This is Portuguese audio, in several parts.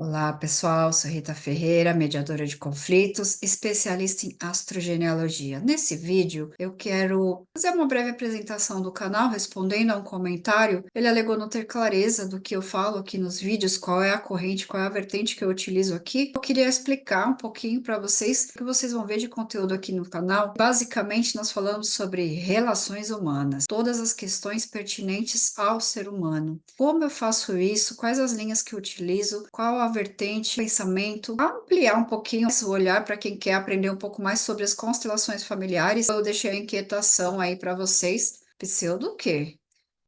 Olá, pessoal. Sou Rita Ferreira, mediadora de conflitos, especialista em astrogenealogia. Nesse vídeo, eu quero fazer uma breve apresentação do canal, respondendo a um comentário. Ele alegou não ter clareza do que eu falo aqui nos vídeos, qual é a corrente, qual é a vertente que eu utilizo aqui. Eu queria explicar um pouquinho para vocês o que vocês vão ver de conteúdo aqui no canal. Basicamente, nós falamos sobre relações humanas, todas as questões pertinentes ao ser humano. Como eu faço isso? Quais as linhas que eu utilizo? Qual a vertente, pensamento, ampliar um pouquinho o olhar para quem quer aprender um pouco mais sobre as constelações familiares. Eu deixei a inquietação aí para vocês. Pseudo o quê?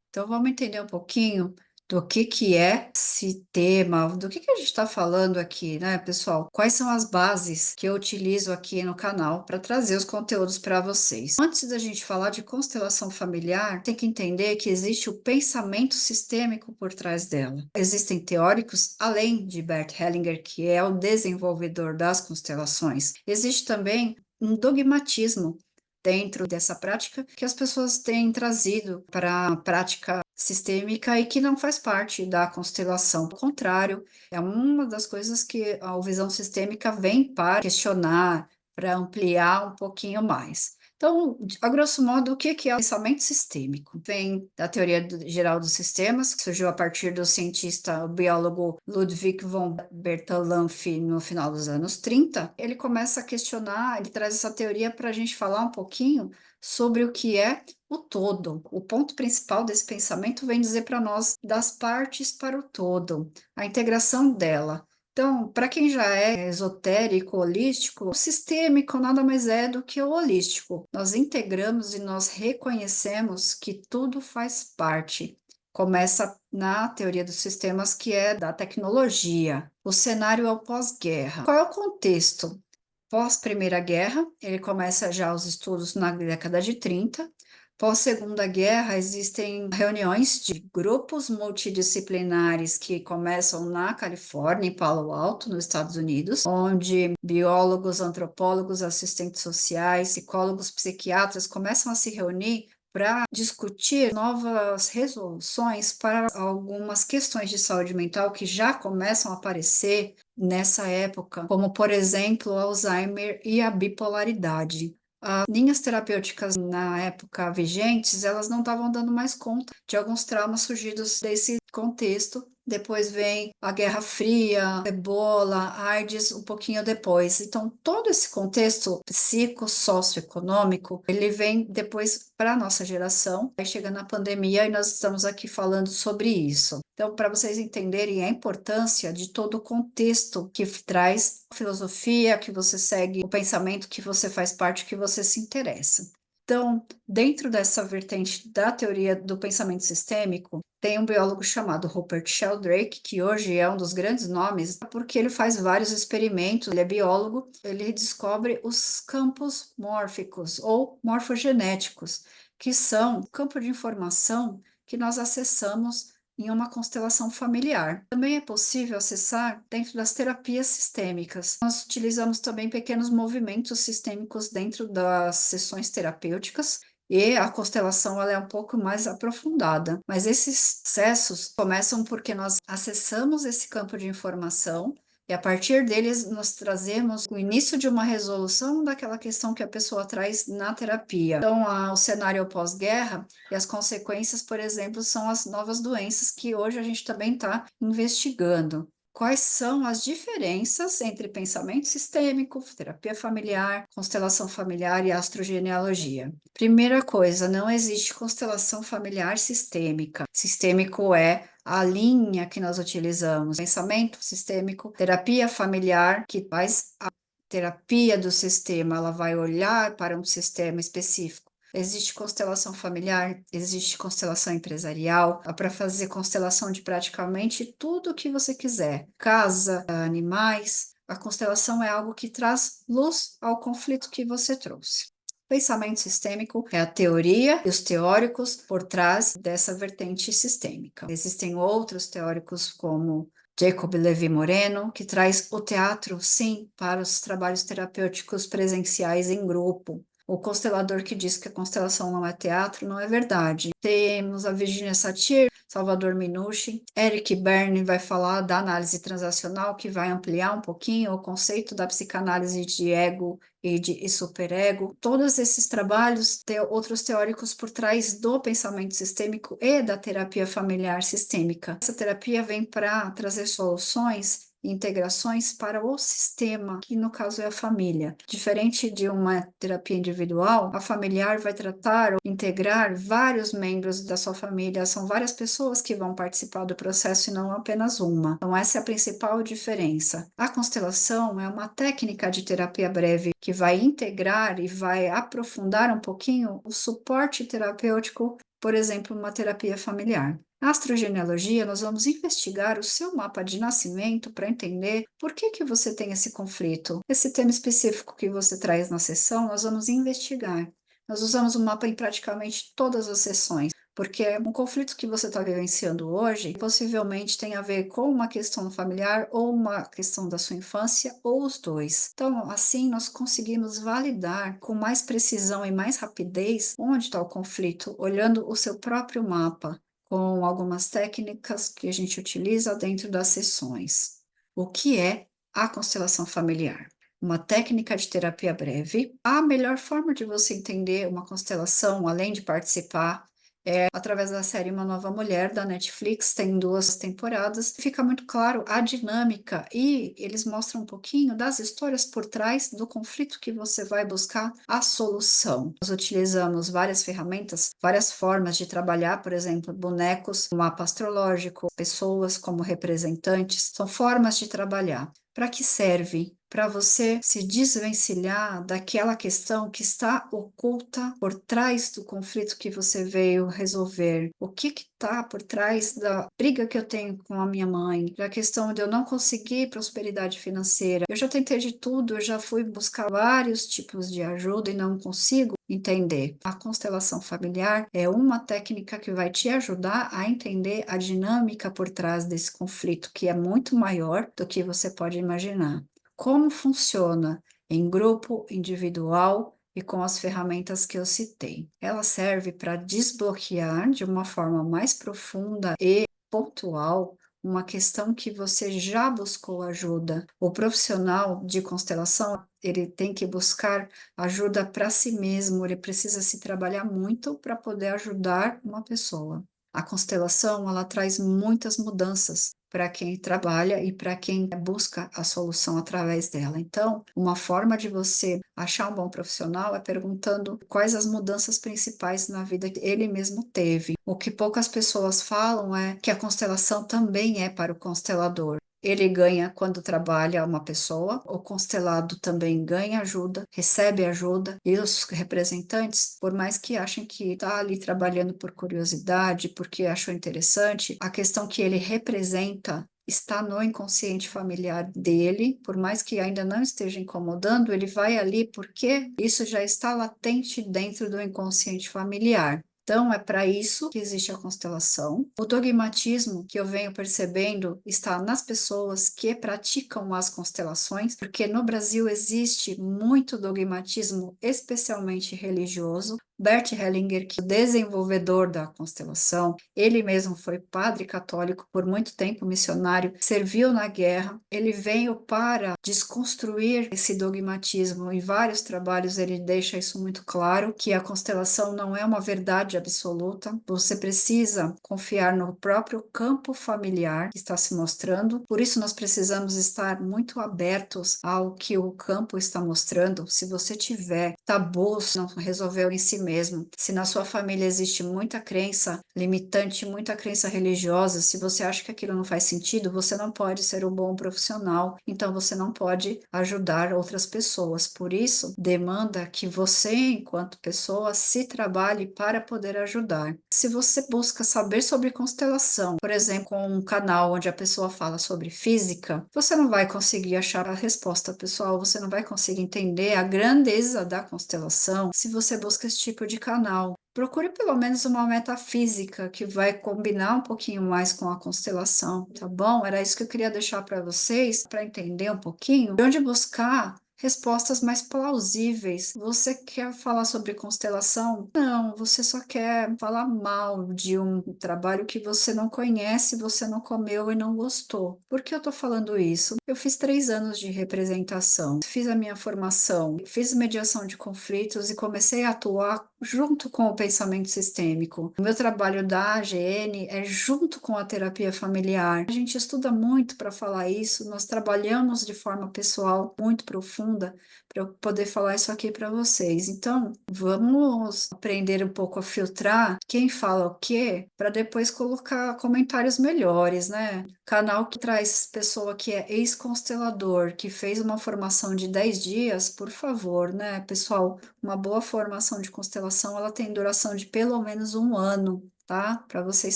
Então vamos entender um pouquinho do que é esse tema, do que a gente está falando aqui, né, pessoal? Quais são as bases que eu utilizo aqui no canal para trazer os conteúdos para vocês? Antes da gente falar de constelação familiar, tem que entender que existe o pensamento sistêmico por trás dela. Existem teóricos, além de Bert Hellinger, que é o desenvolvedor das constelações, existe também um dogmatismo dentro dessa prática que as pessoas têm trazido para a prática sistêmica e que não faz parte da constelação. Ao contrário, é uma das coisas que a visão sistêmica vem para questionar, para ampliar um pouquinho mais. Então, a grosso modo, o que é o pensamento sistêmico? Vem da teoria geral dos sistemas, que surgiu a partir do cientista, o biólogo Ludwig von Bertalanffy no final dos anos 30. Ele começa a questionar, ele traz essa teoria para a gente falar um pouquinho sobre o que é o todo. O ponto principal desse pensamento vem dizer para nós das partes para o todo, a integração dela. Então, para quem já é esotérico, holístico, o sistêmico nada mais é do que o holístico. Nós integramos e nós reconhecemos que tudo faz parte. Começa na teoria dos sistemas, que é da tecnologia. O cenário é o pós-guerra. Qual é o contexto? Pós-Primeira Guerra, ele começa já os estudos na década de 30. Pós-Segunda Guerra, existem reuniões de grupos multidisciplinares que começam na Califórnia, em Palo Alto, nos Estados Unidos, onde biólogos, antropólogos, assistentes sociais, psicólogos, psiquiatras começam a se reunir para discutir novas resoluções para algumas questões de saúde mental que já começam a aparecer nessa época, como, por exemplo, o Alzheimer e a bipolaridade. As linhas terapêuticas na época vigentes, elas não estavam dando mais conta de alguns traumas surgidos desse contexto. Depois vem a Guerra Fria, Ebola, AIDS, um pouquinho depois. Então, todo esse contexto psicossocioeconômico, ele vem depois para a nossa geração. Aí chega na pandemia e nós estamos aqui falando sobre isso. Então, para vocês entenderem a importância de todo o contexto que traz a filosofia, que você segue, o pensamento que você faz parte, que você se interessa. Então, dentro dessa vertente da teoria do pensamento sistêmico, tem um biólogo chamado Rupert Sheldrake, que hoje é um dos grandes nomes, porque ele faz vários experimentos, ele é biólogo, ele descobre os campos mórficos ou morfogenéticos, que são o campo de informação que nós acessamos em uma constelação familiar. Também é possível acessar dentro das terapias sistêmicas. Nós utilizamos também pequenos movimentos sistêmicos dentro das sessões terapêuticas, e a constelação ela é um pouco mais aprofundada. Mas esses acessos começam porque nós acessamos esse campo de informação e a partir deles nós trazemos o início de uma resolução daquela questão que a pessoa traz na terapia. Então, o cenário pós-guerra e as consequências, por exemplo, são as novas doenças que hoje a gente também está investigando. Quais são as diferenças entre pensamento sistêmico, terapia familiar, constelação familiar e astrogenealogia? Primeira coisa, não existe constelação familiar sistêmica. Sistêmico é a linha que nós utilizamos. Pensamento sistêmico, terapia familiar, que faz a terapia do sistema, ela vai olhar para um sistema específico. Existe constelação familiar, existe constelação empresarial, dá para fazer constelação de praticamente tudo que você quiser. Casa, animais, a constelação é algo que traz luz ao conflito que você trouxe. Pensamento sistêmico é a teoria e os teóricos por trás dessa vertente sistêmica. Existem outros teóricos como Jacob Levi Moreno, que traz o teatro, sim, para os trabalhos terapêuticos presenciais em grupo. O constelador que diz que a constelação não é teatro não é verdade. Temos a Virginia Satir, Salvador Minuchin, Eric Berne vai falar da análise transacional, que vai ampliar um pouquinho o conceito da psicanálise de ego e superego. Todos esses trabalhos têm outros teóricos por trás do pensamento sistêmico e da terapia familiar sistêmica. Essa terapia vem para trazer soluções integrações para o sistema, que no caso é a família. Diferente de uma terapia individual, a familiar vai tratar ou integrar vários membros da sua família, são várias pessoas que vão participar do processo e não apenas uma. Então, essa é a principal diferença. A constelação é uma técnica de terapia breve que vai integrar e vai aprofundar um pouquinho o suporte terapêutico, por exemplo, uma terapia familiar. Na astrogenealogia, nós vamos investigar o seu mapa de nascimento para entender por que você tem esse conflito. Esse tema específico que você traz na sessão, nós vamos investigar. Nós usamos o mapa em praticamente todas as sessões, porque um conflito que você está vivenciando hoje possivelmente tem a ver com uma questão familiar ou uma questão da sua infância, ou os dois. Então, assim, nós conseguimos validar com mais precisão e mais rapidez onde está o conflito, olhando o seu próprio mapa, com algumas técnicas que a gente utiliza dentro das sessões. O que é a constelação familiar? Uma técnica de terapia breve. A melhor forma de você entender uma constelação, além de participar, é através da série Uma Nova Mulher, da Netflix, tem 2 temporadas, fica muito claro a dinâmica e eles mostram um pouquinho das histórias por trás do conflito que você vai buscar a solução. Nós utilizamos várias ferramentas, várias formas de trabalhar, por exemplo, bonecos, mapa astrológico, pessoas como representantes, são formas de trabalhar. Para que serve? Para você se desvencilhar daquela questão que está oculta por trás do conflito que você veio resolver. O que está por trás da briga que eu tenho com a minha mãe, da questão de eu não conseguir prosperidade financeira. Eu já tentei de tudo, eu já fui buscar vários tipos de ajuda e não consigo entender. A constelação familiar é uma técnica que vai te ajudar a entender a dinâmica por trás desse conflito, que é muito maior do que você pode imaginar. Como funciona em grupo, individual e com as ferramentas que eu citei. Ela serve para desbloquear de uma forma mais profunda e pontual uma questão que você já buscou ajuda. O profissional de constelação, ele tem que buscar ajuda para si mesmo, ele precisa se trabalhar muito para poder ajudar uma pessoa. A constelação, ela traz muitas mudanças para quem trabalha e para quem busca a solução através dela. Então, uma forma de você achar um bom profissional é perguntando quais as mudanças principais na vida que ele mesmo teve. O que poucas pessoas falam é que a constelação também é para o constelador. Ele ganha quando trabalha uma pessoa, o constelado também ganha ajuda, recebe ajuda, e os representantes, por mais que achem que está ali trabalhando por curiosidade, porque achou interessante, a questão que ele representa está no inconsciente familiar dele, por mais que ainda não esteja incomodando, ele vai ali porque isso já está latente dentro do inconsciente familiar. Então, é para isso que existe a constelação. O dogmatismo que eu venho percebendo está nas pessoas que praticam as constelações, porque no Brasil existe muito dogmatismo, especialmente religioso. Bert Hellinger, que é o desenvolvedor da constelação, ele mesmo foi padre católico por muito tempo, missionário, serviu na guerra. Ele veio para desconstruir esse dogmatismo. Em vários trabalhos ele deixa isso muito claro, que a constelação não é uma verdade absoluta. Você precisa confiar no próprio campo familiar que está se mostrando. Por isso nós precisamos estar muito abertos ao que o campo está mostrando. Se você tiver tabus, não resolveu em si mesmo, se na sua família existe muita crença limitante, muita crença religiosa, se você acha que aquilo não faz sentido, você não pode ser um bom profissional, então você não pode ajudar outras pessoas. Por isso, demanda que você, enquanto pessoa, se trabalhe para poder ajudar. Se você busca saber sobre constelação, por exemplo, com um canal onde a pessoa fala sobre física, você não vai conseguir achar a resposta pessoal, você não vai conseguir entender a grandeza da constelação se você busca esse tipo de canal. Procure pelo menos uma metafísica que vai combinar um pouquinho mais com a constelação, tá bom? Era isso que eu queria deixar para vocês, para entender um pouquinho de onde buscar respostas mais plausíveis. Você quer falar sobre constelação? Não, você só quer falar mal de um trabalho que você não conhece, você não comeu e não gostou. Por que eu tô falando isso? Eu fiz 3 anos de representação, fiz a minha formação, fiz mediação de conflitos e comecei a atuar junto com o pensamento sistêmico. O meu trabalho da AGN é junto com a terapia familiar. A gente estuda muito para falar isso, nós trabalhamos de forma pessoal muito profunda para eu poder falar isso aqui para vocês. Então, vamos aprender um pouco a filtrar quem fala o quê, para depois colocar comentários melhores, né? Canal que traz pessoa que é ex-constelador, que fez uma formação de 10 dias, por favor, né, pessoal? Uma boa formação de constelação, ela tem duração de pelo menos 1 ano. Tá? Para vocês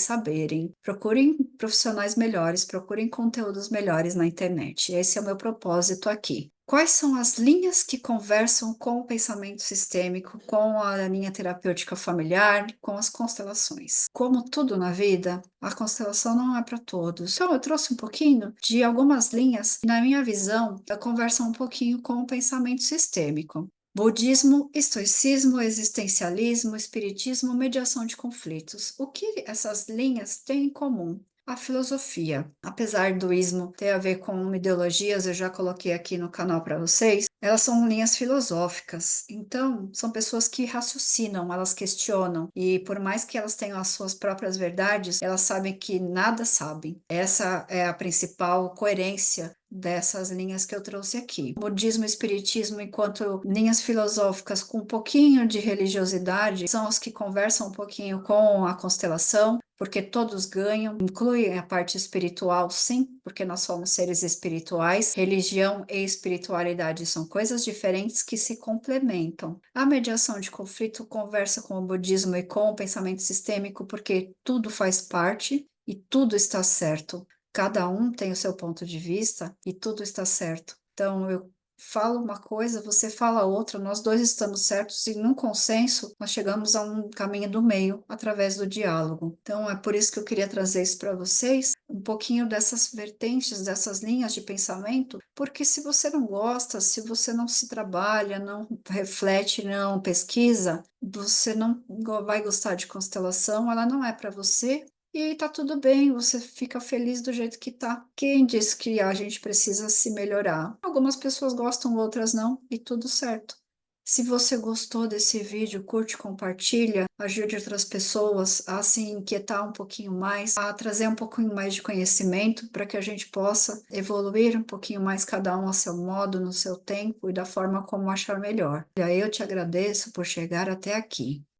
saberem. Procurem profissionais melhores, procurem conteúdos melhores na internet. Esse é o meu propósito aqui. Quais são as linhas que conversam com o pensamento sistêmico, com a linha terapêutica familiar, com as constelações? Como tudo na vida, a constelação não é para todos. Então, eu trouxe um pouquinho de algumas linhas que, na minha visão, conversam um pouquinho com o pensamento sistêmico. Budismo, estoicismo, existencialismo, espiritismo, mediação de conflitos. O que essas linhas têm em comum? A filosofia. Apesar do ismo ter a ver com ideologias, eu já coloquei aqui no canal para vocês, elas são linhas filosóficas. Então, são pessoas que raciocinam, elas questionam, e por mais que elas tenham as suas próprias verdades, elas sabem que nada sabem. Essa é a principal coerência dessas linhas que eu trouxe aqui. Budismo e espiritismo, enquanto linhas filosóficas com um pouquinho de religiosidade, são as que conversam um pouquinho com a constelação, porque todos ganham, incluem a parte espiritual, sim, porque nós somos seres espirituais. Religião e espiritualidade são coisas diferentes que se complementam. A mediação de conflito conversa com o budismo e com o pensamento sistêmico, porque tudo faz parte e tudo está certo. Cada um tem o seu ponto de vista e tudo está certo. Então, eu falo uma coisa, você fala outra, nós dois estamos certos e, num consenso, nós chegamos a um caminho do meio através do diálogo. Então, é por isso que eu queria trazer isso para vocês, um pouquinho dessas vertentes, dessas linhas de pensamento, porque se você não gosta, se você não se trabalha, não reflete, não pesquisa, você não vai gostar de constelação, ela não é para você. E aí tá tudo bem, você fica feliz do jeito que tá. Quem disse que a gente precisa se melhorar? Algumas pessoas gostam, outras não, e tudo certo. Se você gostou desse vídeo, curte, compartilha, ajude outras pessoas a se inquietar um pouquinho mais, a trazer um pouquinho mais de conhecimento para que a gente possa evoluir um pouquinho mais, cada um a seu modo, no seu tempo e da forma como achar melhor. E aí eu te agradeço por chegar até aqui.